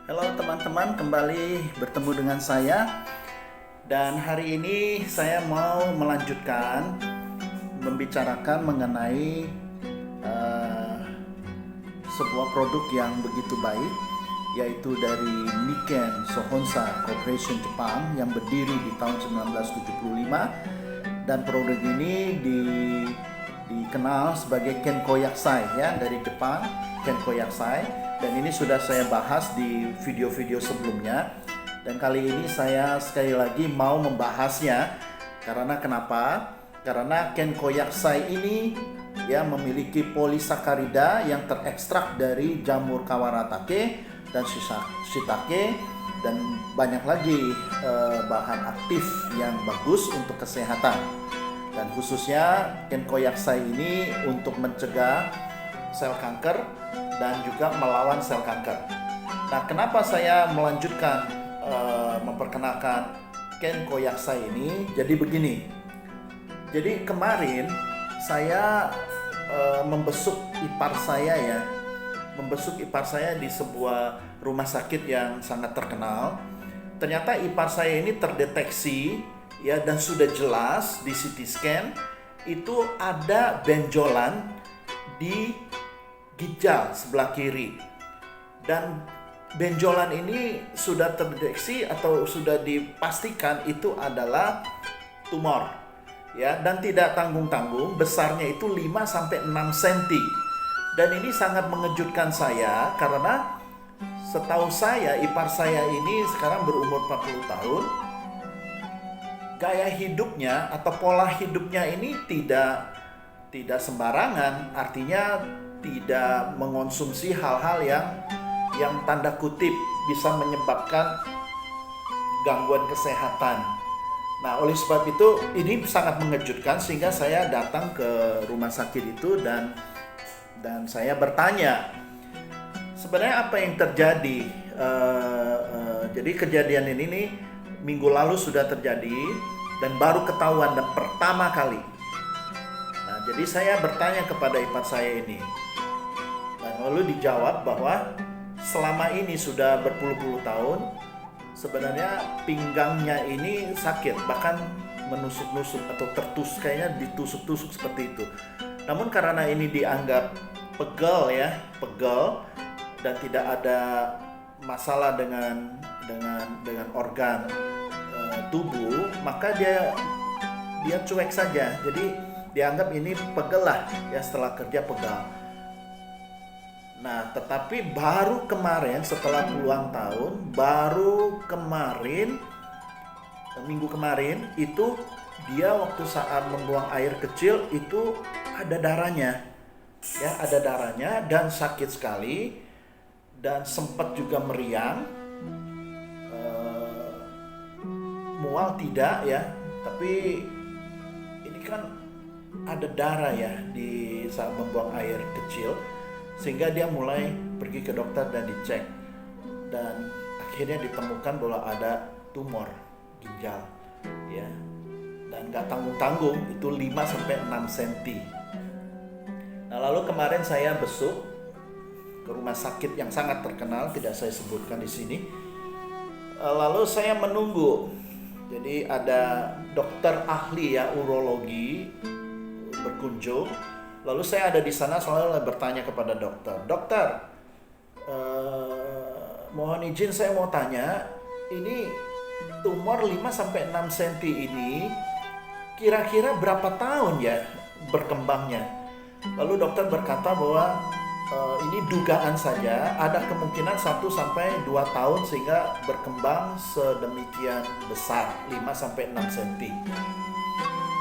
Halo teman-teman, kembali bertemu dengan saya. Dan hari ini saya mau melanjutkan membicarakan mengenai sebuah produk yang begitu baik, yaitu dari Niken Sohonsa Corporation Jepang yang berdiri di tahun 1975. Dan produk ini dikenal sebagai Ken Koyakusai ya, dari Jepang, Ken Koyakusai. Dan ini sudah saya bahas di video-video sebelumnya. Dan kali ini saya sekali lagi mau membahasnya. Karena kenapa? Karena Ken Koyakusai ini ya memiliki polisakarida yang terekstrak dari jamur kawaratake dan shiitake, dan banyak lagi bahan aktif yang bagus untuk kesehatan. Dan khususnya Ken Koyakusai ini untuk mencegah sel kanker dan juga melawan sel kanker. Nah, kenapa saya melanjutkan memperkenalkan Ken Koyakusai ini? Jadi begini. Jadi kemarin saya membesuk ipar saya di sebuah rumah sakit yang sangat terkenal. Ternyata ipar saya ini terdeteksi ya, dan sudah jelas di CT scan itu ada benjolan di ginjal sebelah kiri. Dan benjolan ini sudah terdeteksi atau sudah dipastikan itu adalah tumor. Ya, dan tidak tanggung-tanggung, besarnya itu 5 sampai 6 cm. Dan ini sangat mengejutkan saya karena setahu saya ipar saya ini sekarang berumur 40 tahun. Gaya hidupnya atau pola hidupnya ini tidak sembarangan, artinya tidak mengonsumsi hal-hal yang tanda kutip bisa menyebabkan gangguan kesehatan. Nah, oleh sebab itu ini sangat mengejutkan sehingga saya datang ke rumah sakit itu dan saya bertanya sebenarnya apa yang terjadi. Jadi kejadian ini nih minggu lalu sudah terjadi dan baru ketahuan dan pertama kali. Nah, jadi saya bertanya kepada ipar saya ini. Dan lalu dijawab bahwa selama ini sudah berpuluh-puluh tahun sebenarnya pinggangnya ini sakit, bahkan menusuk-nusuk atau kayaknya ditusuk-tusuk seperti itu. Namun karena ini dianggap pegel dan tidak ada masalah dengan organ tubuh, maka dia cuek saja. Jadi dianggap ini pegel lah ya, setelah kerja pegel. Nah, tetapi baru kemarin setelah puluhan tahun, minggu kemarin itu dia waktu saat membuang air kecil itu ada darahnya. Ya, ada darahnya dan sakit sekali dan sempat juga meriang. Mual tidak ya, tapi ini kan ada darah ya di saat membuang air kecil, sehingga dia mulai pergi ke dokter dan dicek, dan akhirnya ditemukan bahwa ada tumor ginjal ya, dan gak tanggung-tanggung itu 5 sampai 6 cm. Nah, lalu kemarin saya besuk ke rumah sakit yang sangat terkenal, tidak saya sebutkan di sini. Lalu saya menunggu. Jadi ada dokter ahli ya, urologi berkunjung. Lalu saya ada di sana selalu bertanya kepada dokter, mohon izin saya mau tanya, ini tumor 5 sampai 6 cm ini kira-kira berapa tahun ya berkembangnya? Lalu dokter berkata bahwa ini dugaan saja, ada kemungkinan 1 sampai 2 tahun sehingga berkembang sedemikian besar, 5 sampai 6 cm.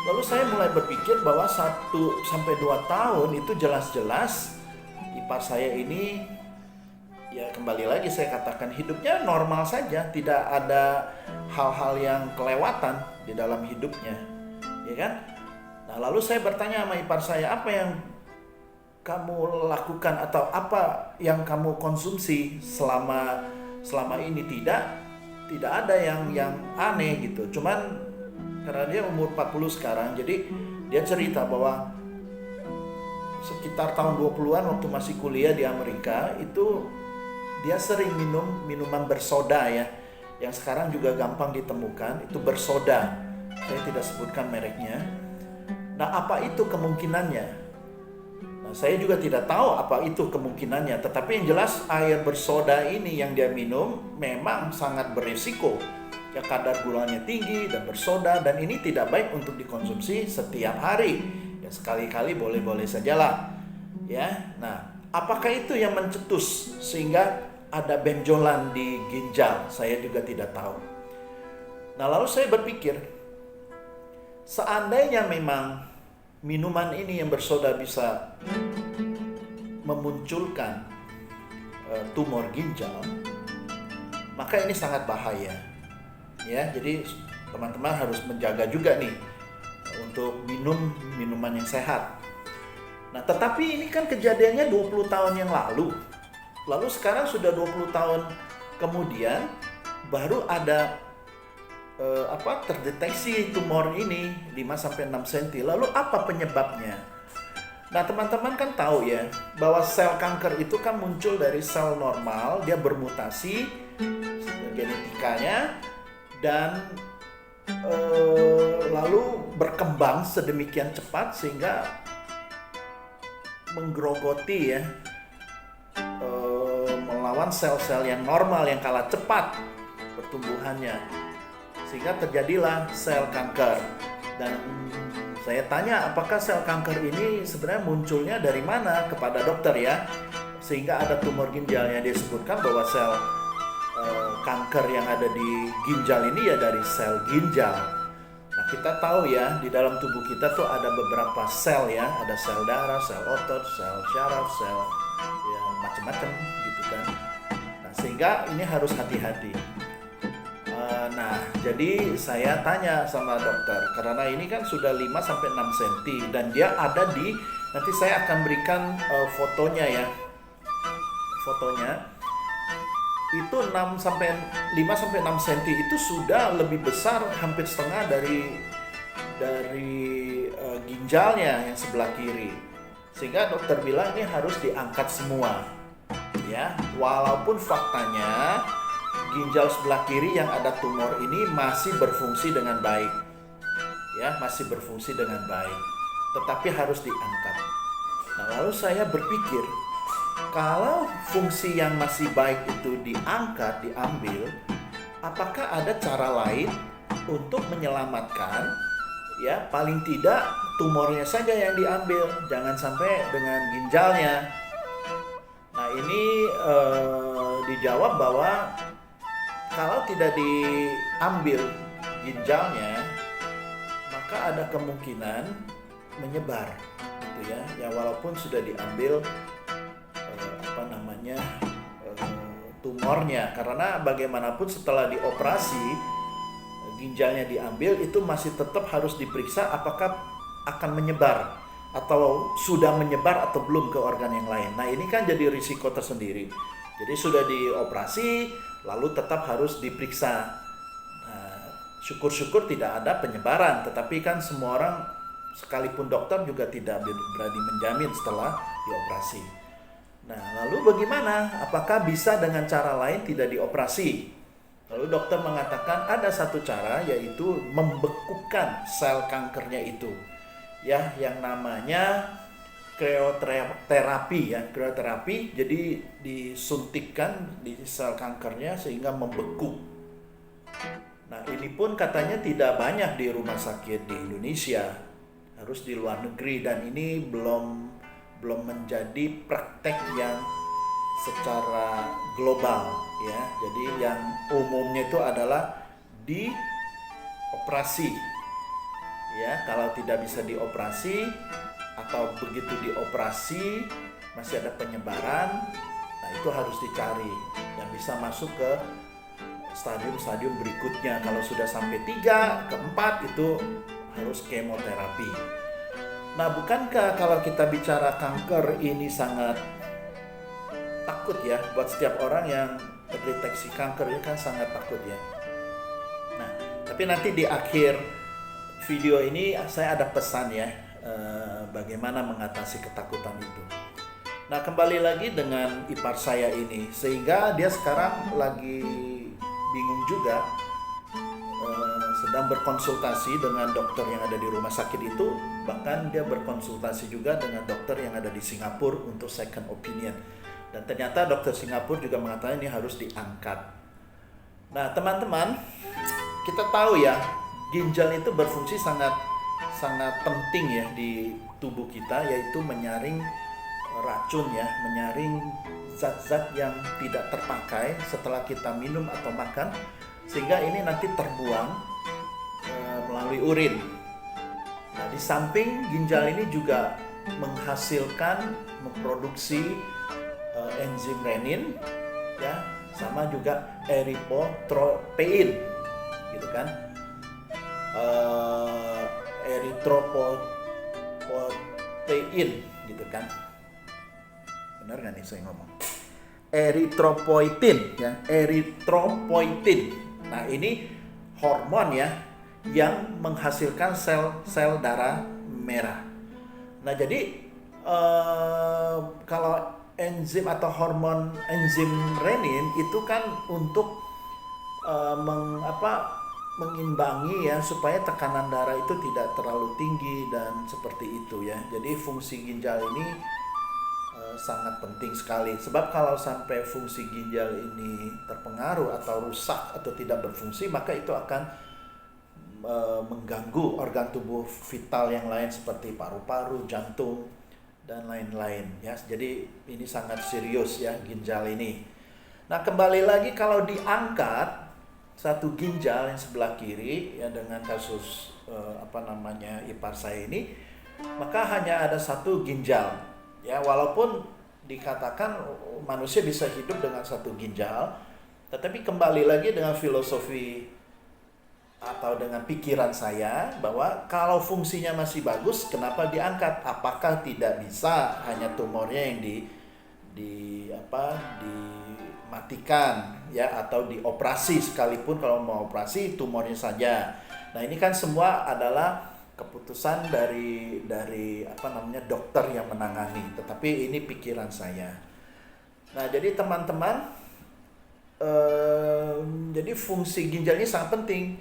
Lalu saya mulai berpikir bahwa 1 sampai 2 tahun itu jelas-jelas ipar saya ini ya, kembali lagi saya katakan hidupnya normal saja, tidak ada hal-hal yang kelewatan di dalam hidupnya, ya kan? Nah, lalu saya bertanya sama ipar saya, apa yang kamu lakukan atau apa yang kamu konsumsi selama ini? Tidak ada yang aneh gitu. Cuman karena dia umur 40 sekarang, jadi dia cerita bahwa sekitar tahun 20-an waktu masih kuliah di Amerika itu dia sering minum minuman bersoda ya, yang sekarang juga gampang ditemukan, itu bersoda. Saya tidak sebutkan mereknya. Nah, apa itu kemungkinannya? Nah, saya juga tidak tahu apa itu kemungkinannya, tetapi yang jelas air bersoda ini yang dia minum memang sangat berisiko. Ya, kadar gulanya tinggi dan bersoda, dan ini tidak baik untuk dikonsumsi setiap hari. Ya, sekali-kali boleh-boleh sajalah. Ya, nah, apakah itu yang mencetus sehingga ada benjolan di ginjal? Saya juga tidak tahu. Nah, lalu saya berpikir, seandainya memang minuman ini yang bersoda bisa memunculkan tumor ginjal, maka ini sangat bahaya. Ya, jadi teman-teman harus menjaga juga nih untuk minum minuman yang sehat. Nah, tetapi ini kan kejadiannya 20 tahun yang lalu. Lalu sekarang sudah 20 tahun kemudian baru ada terdeteksi tumor ini 5-6 cm. Lalu apa penyebabnya? Nah, teman-teman kan tahu ya bahwa sel kanker itu kan muncul dari sel normal, dia bermutasi genetikanya dan lalu berkembang sedemikian cepat sehingga menggerogoti ya, melawan sel-sel yang normal yang kalah cepat pertumbuhannya, sehingga terjadilah sel kanker. Dan saya tanya, apakah sel kanker ini sebenarnya munculnya dari mana kepada dokter ya, sehingga ada tumor ginjal yang disebutkan bahwa sel kanker yang ada di ginjal ini ya dari sel ginjal. Nah, kita tahu ya di dalam tubuh kita tuh ada beberapa sel ya, ada sel darah, sel otot, sel syaraf, sel ya macam-macam gitu kan. Nah, sehingga ini harus hati-hati. Nah, jadi saya tanya sama dokter karena ini kan sudah 5-6 cm dan dia ada di, nanti saya akan berikan fotonya ya. Fotonya itu 5-6 cm itu sudah lebih besar, hampir setengah dari ginjalnya yang sebelah kiri. Sehingga dokter bilang ini harus diangkat semua. Ya, walaupun faktanya ginjal sebelah kiri yang ada tumor ini masih berfungsi dengan baik. Ya, masih berfungsi dengan baik. Tetapi harus diangkat. Nah, lalu saya berpikir, kalau fungsi yang masih baik itu diangkat, diambil, apakah ada cara lain untuk menyelamatkan, ya paling tidak tumornya saja yang diambil, jangan sampai dengan ginjalnya. Nah, ini dijawab bahwa kalau tidak diambil ginjalnya, maka ada kemungkinan menyebar, gitu ya. Ya walaupun sudah diambil tumornya, karena bagaimanapun setelah dioperasi ginjalnya diambil itu masih tetap harus diperiksa apakah akan menyebar atau sudah menyebar atau belum ke organ yang lain. Nah, ini kan jadi risiko tersendiri. Jadi sudah dioperasi lalu tetap harus diperiksa. Nah, syukur-syukur tidak ada penyebaran, tetapi kan semua orang sekalipun dokter juga tidak berani menjamin setelah dioperasi. Nah, lalu bagaimana? Apakah bisa dengan cara lain tidak dioperasi? Lalu dokter mengatakan ada satu cara, yaitu membekukan sel kankernya itu. Ya, yang namanya krioterapi ya, krioterapi. Jadi disuntikkan di sel kankernya sehingga membeku. Nah, ini pun katanya tidak banyak di rumah sakit di Indonesia. Harus di luar negeri, dan ini belum menjadi praktek yang secara global ya. Jadi yang umumnya itu adalah dioperasi ya. Kalau tidak bisa dioperasi atau begitu dioperasi masih ada penyebaran, nah itu harus dicari yang bisa masuk ke stadium-stadium berikutnya. Kalau sudah sampai 3 ke 4 itu harus kemoterapi. Nah, bukankah kalau kita bicara kanker ini sangat takut ya, buat setiap orang yang terdeteksi kanker ini kan sangat takut ya. Nah, tapi nanti di akhir video ini saya ada pesan ya, bagaimana mengatasi ketakutan itu. Nah, kembali lagi dengan ipar saya ini, sehingga dia sekarang lagi bingung juga, sedang berkonsultasi dengan dokter yang ada di rumah sakit itu, bahkan dia berkonsultasi juga dengan dokter yang ada di Singapura untuk second opinion. Dan ternyata dokter Singapura juga mengatakan ini harus diangkat. Nah, teman-teman, kita tahu ya, ginjal itu berfungsi sangat sangat penting ya di tubuh kita, yaitu menyaring racun ya, menyaring zat-zat yang tidak terpakai setelah kita minum atau makan, sehingga ini nanti terbuang melalui urin. Nah, di samping ginjal ini juga memproduksi enzim renin ya, sama juga eritropoietin gitu kan. Eritropoietin gitu kan. Benar nggak nih saya ngomong? Eritropoietin ya, eritropoietin. Nah, ini hormon ya yang menghasilkan sel-sel darah merah. Nah, jadi kalau enzim atau hormon enzim renin itu kan untuk mengimbangi ya, supaya tekanan darah itu tidak terlalu tinggi dan seperti itu ya. Jadi fungsi ginjal ini sangat penting sekali, sebab kalau sampai fungsi ginjal ini terpengaruh atau rusak atau tidak berfungsi, maka itu akan mengganggu organ tubuh vital yang lain seperti paru-paru, jantung, dan lain-lain ya. Jadi ini sangat serius ya, ginjal ini. Nah, kembali lagi, kalau diangkat satu ginjal yang sebelah kiri ya, dengan kasus ipar saya ini, maka hanya ada satu ginjal ya. Walaupun dikatakan manusia bisa hidup dengan satu ginjal, tetapi kembali lagi dengan filosofi atau dengan pikiran saya, bahwa kalau fungsinya masih bagus, kenapa diangkat? Apakah tidak bisa hanya tumornya yang dimatikan ya, atau dioperasi, sekalipun kalau mau operasi tumornya saja. Nah, ini kan semua adalah keputusan dari dokter yang menangani, tetapi ini pikiran saya. Nah, jadi teman-teman, jadi fungsi ginjal ini sangat penting.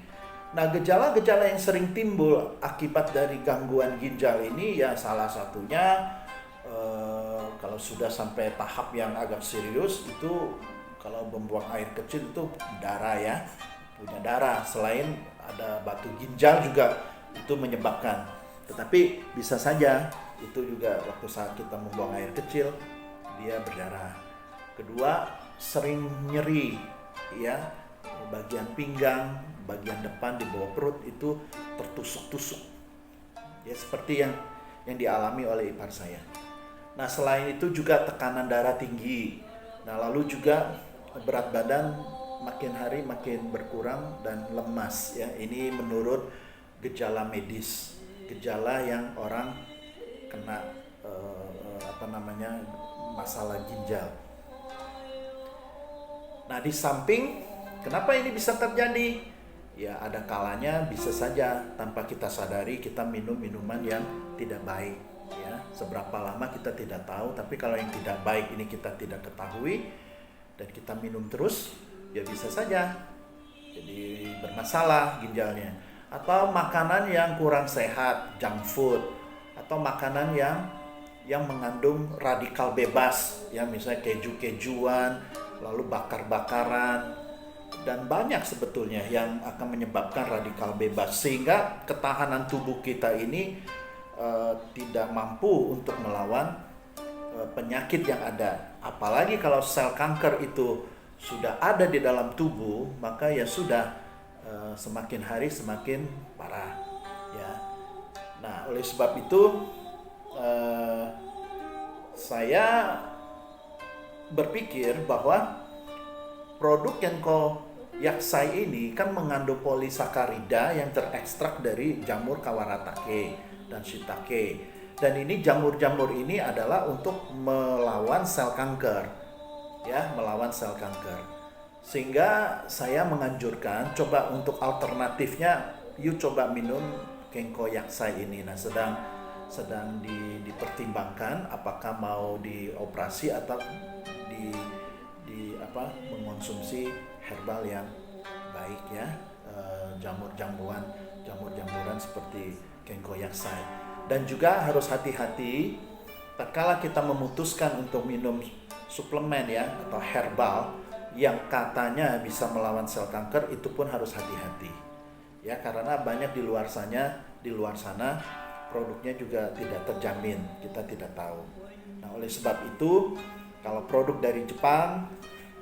Nah, gejala-gejala yang sering timbul akibat dari gangguan ginjal ini ya, salah satunya kalau sudah sampai tahap yang agak serius itu, kalau membuang air kecil itu darah ya, punya darah. Selain ada batu ginjal juga itu menyebabkan, tetapi bisa saja itu juga waktu saat kita membuang air kecil dia berdarah. Kedua, sering nyeri ya, bagian pinggang, bagian depan di bawah perut itu tertusuk-tusuk ya, seperti yang dialami oleh ipar saya. Nah, selain itu juga tekanan darah tinggi. Nah, lalu juga berat badan makin hari makin berkurang dan lemas ya. Ini menurut gejala medis, gejala yang orang kena masalah ginjal. Nah, di samping, kenapa ini bisa terjadi? Ya, ada kalanya bisa saja tanpa kita sadari kita minum minuman yang tidak baik ya. Seberapa lama kita tidak tahu, tapi kalau yang tidak baik ini kita tidak ketahui dan kita minum terus, ya bisa saja jadi bermasalah ginjalnya. Atau makanan yang kurang sehat, junk food, atau makanan yang mengandung radikal bebas ya, misalnya keju-kejuan, lalu bakar-bakaran, dan banyak sebetulnya yang akan menyebabkan radikal bebas, sehingga ketahanan tubuh kita ini tidak mampu untuk melawan penyakit yang ada. Apalagi kalau sel kanker itu sudah ada di dalam tubuh, maka ya sudah, semakin hari semakin parah ya. Nah, oleh sebab itu saya berpikir bahwa produk Kenko Yaksai ini kan mengandung polisakarida yang terekstrak dari jamur kawaratake dan shiitake. Dan ini jamur-jamur ini adalah untuk melawan sel kanker ya, melawan sel kanker. Sehingga saya menganjurkan, coba untuk alternatifnya, yuk coba minum Kenko Yaksai ini. Nah, dipertimbangkan apakah mau dioperasi atau di mengonsumsi herbal yang baik ya, jamur-jamuran seperti Kenko Yaksai. Dan juga harus hati-hati tatkala kita memutuskan untuk minum suplemen ya atau herbal yang katanya bisa melawan sel kanker, itu pun harus hati-hati ya, karena banyak di luar sana produknya juga tidak terjamin, kita tidak tahu. Nah, oleh sebab itu kalau produk dari Jepang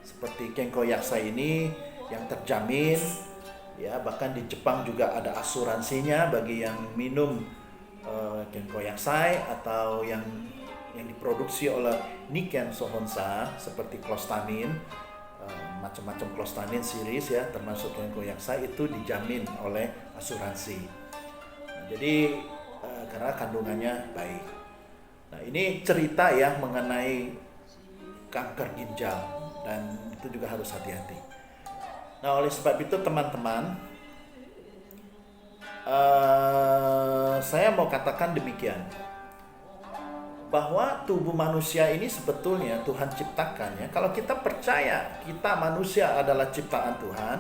seperti Kenko Yaksai ini yang terjamin ya, bahkan di Jepang juga ada asuransinya bagi yang minum Kenko Yaksai atau yang diproduksi oleh Nikken Sohonsa seperti Clostamin, macam-macam Clostamin series ya, termasuk Kenko Yaksai, itu dijamin oleh asuransi. Nah, jadi karena kandungannya baik. Nah, ini cerita ya mengenai kanker ginjal, dan itu juga harus hati-hati. Nah, oleh sebab itu teman-teman, saya mau katakan demikian, bahwa tubuh manusia ini sebetulnya Tuhan ciptakan ya. Kalau kita percaya kita manusia adalah ciptaan Tuhan,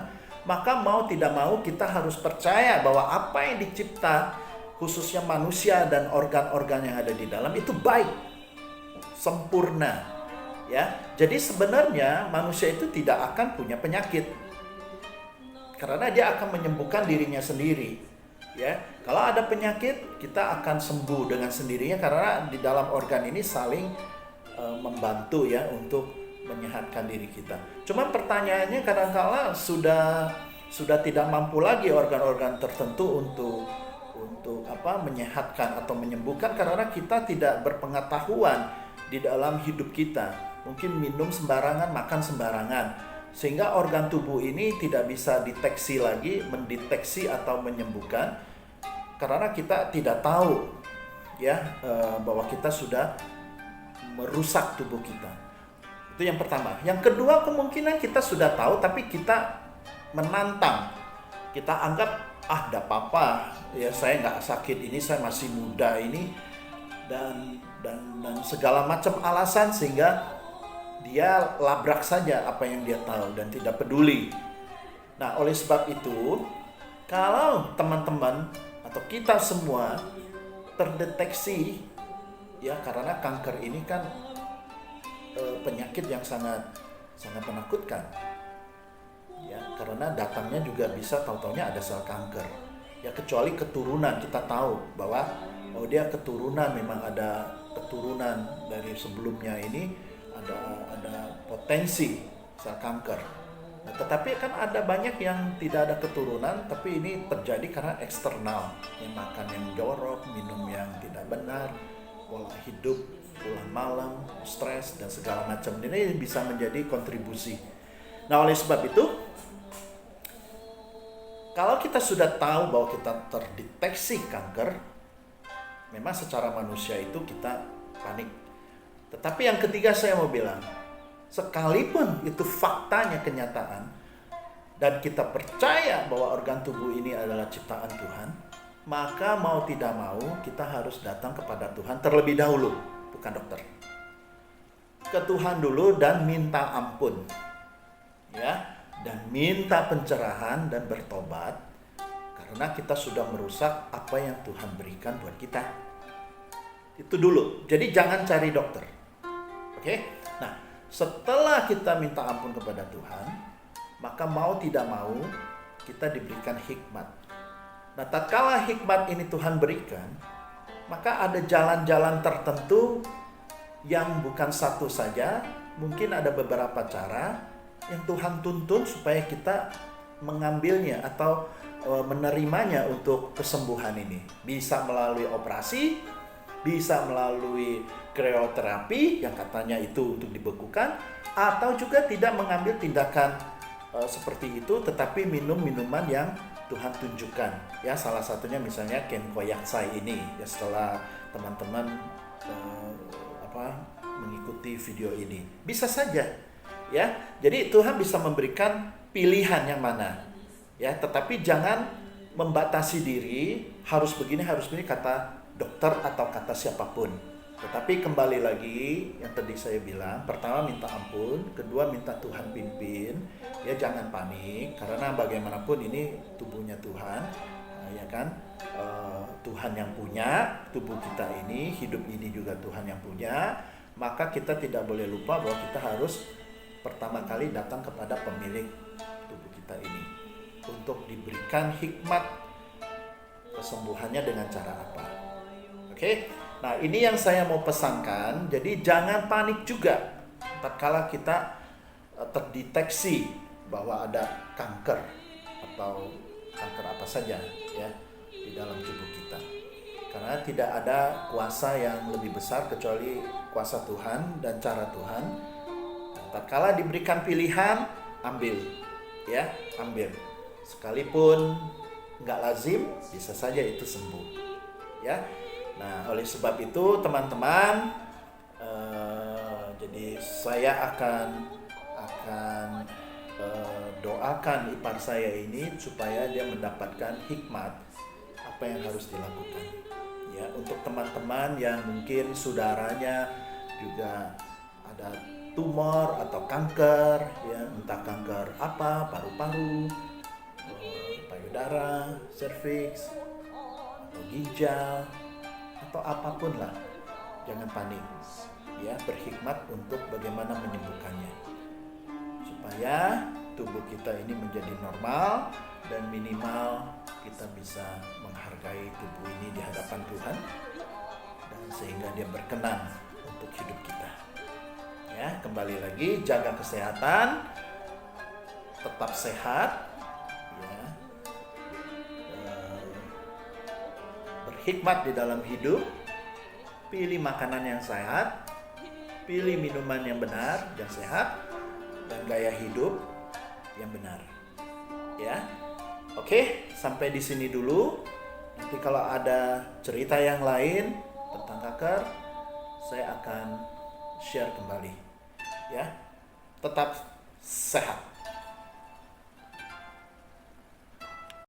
maka mau tidak mau kita harus percaya bahwa apa yang dicipta, khususnya manusia dan organ-organ yang ada di dalam, itu baik, sempurna ya. Jadi sebenarnya manusia itu tidak akan punya penyakit, karena dia akan menyembuhkan dirinya sendiri ya. Kalau ada penyakit, kita akan sembuh dengan sendirinya, karena di dalam organ ini saling membantu ya untuk menyehatkan diri kita. Cuma pertanyaannya, kadang-kala sudah tidak mampu lagi organ-organ tertentu untuk menyehatkan atau menyembuhkan, karena kita tidak berpengetahuan di dalam hidup kita. Mungkin minum sembarangan, makan sembarangan, sehingga organ tubuh ini tidak bisa mendeteksi atau menyembuhkan, karena kita tidak tahu ya bahwa kita sudah merusak tubuh kita. Itu yang pertama. Yang kedua, kemungkinan kita sudah tahu tapi kita menantang. Kita anggap enggak apa-apa ya, saya nggak sakit ini, saya masih muda ini, dan segala macam alasan, sehingga dia labrak saja apa yang dia tahu dan tidak peduli. Nah, oleh sebab itu, kalau teman-teman atau kita semua terdeteksi ya, karena kanker ini kan penyakit yang sangat menakutkan ya, karena datangnya juga bisa tahu-taunya ada sel kanker ya, kecuali keturunan. Kita tahu bahwa dia keturunan, memang ada keturunan dari sebelumnya ini ada potensi sel kanker. Nah, tetapi kan ada banyak yang tidak ada keturunan, tapi ini terjadi karena eksternal, yang makan yang jorok, minum yang tidak benar, pola hidup, pulang malam, stres, dan segala macam. Ini bisa menjadi kontribusi. Nah, oleh sebab itu, kalau kita sudah tahu bahwa kita terdeteksi kanker, memang secara manusia itu kita panik. Tetapi yang ketiga saya mau bilang, sekalipun itu faktanya kenyataan, dan kita percaya bahwa organ tubuh ini adalah ciptaan Tuhan, maka mau tidak mau kita harus datang kepada Tuhan terlebih dahulu, bukan dokter. Ke Tuhan dulu dan minta ampun ya, dan minta pencerahan dan bertobat, karena kita sudah merusak apa yang Tuhan berikan buat kita. Itu dulu. Jadi jangan cari dokter. Oke? Nah, setelah kita minta ampun kepada Tuhan, maka mau tidak mau kita diberikan hikmat. Nah, tatkala hikmat ini Tuhan berikan, maka ada jalan-jalan tertentu yang bukan satu saja, mungkin ada beberapa cara yang Tuhan tuntun supaya kita mengambilnya atau menerimanya untuk kesembuhan ini. Bisa melalui operasi, bisa melalui krioterapi yang katanya itu untuk dibekukan, atau juga tidak mengambil tindakan seperti itu, tetapi minum minuman yang Tuhan tunjukkan. Ya, salah satunya misalnya Kenko Yaksai ini. Ya, setelah teman-teman mengikuti video ini, bisa saja. Ya, jadi Tuhan bisa memberikan pilihan yang mana. Ya, tetapi jangan membatasi diri, harus begini kata dokter atau kata siapapun. Tetapi kembali lagi yang tadi saya bilang, pertama minta ampun, kedua minta Tuhan pimpin, ya jangan panik karena bagaimanapun ini tubuhnya Tuhan, ya kan, Tuhan yang punya tubuh kita ini, hidup ini juga Tuhan yang punya, maka kita tidak boleh lupa bahwa kita harus pertama kali datang kepada pemilik tubuh kita ini untuk diberikan hikmat kesembuhannya dengan cara apa. Oke? Nah, ini yang saya mau pesankan. Jadi jangan panik juga tatkala kita terdeteksi bahwa ada kanker atau kanker apa saja ya di dalam tubuh kita. Karena tidak ada kuasa yang lebih besar kecuali kuasa Tuhan dan cara Tuhan. Nah, tatkala diberikan pilihan, ambil ya, ambil. Sekalipun nggak lazim, bisa saja itu sembuh ya. Nah, oleh sebab itu teman-teman, jadi saya akan doakan ipar saya ini supaya dia mendapatkan hikmat apa yang harus dilakukan. Ya, untuk teman-teman yang mungkin saudaranya juga ada tumor atau kanker, ya entah kanker apa, paru-paru, payudara, serviks, atau ginjal, atau apapun lah, jangan panik ya, berhikmat untuk bagaimana menyembuhkannya supaya tubuh kita ini menjadi normal dan minimal kita bisa menghargai tubuh ini di hadapan Tuhan dan sehingga dia berkenan untuk hidup kita ya. Kembali lagi, jaga kesehatan, tetap sehat ya, berhikmat di dalam hidup, pilih makanan yang sehat, pilih minuman yang benar dan sehat, dan gaya hidup yang benar. Ya, oke, sampai di sini dulu. Nanti kalau ada cerita yang lain tentang kanker, saya akan share kembali. Ya, tetap sehat.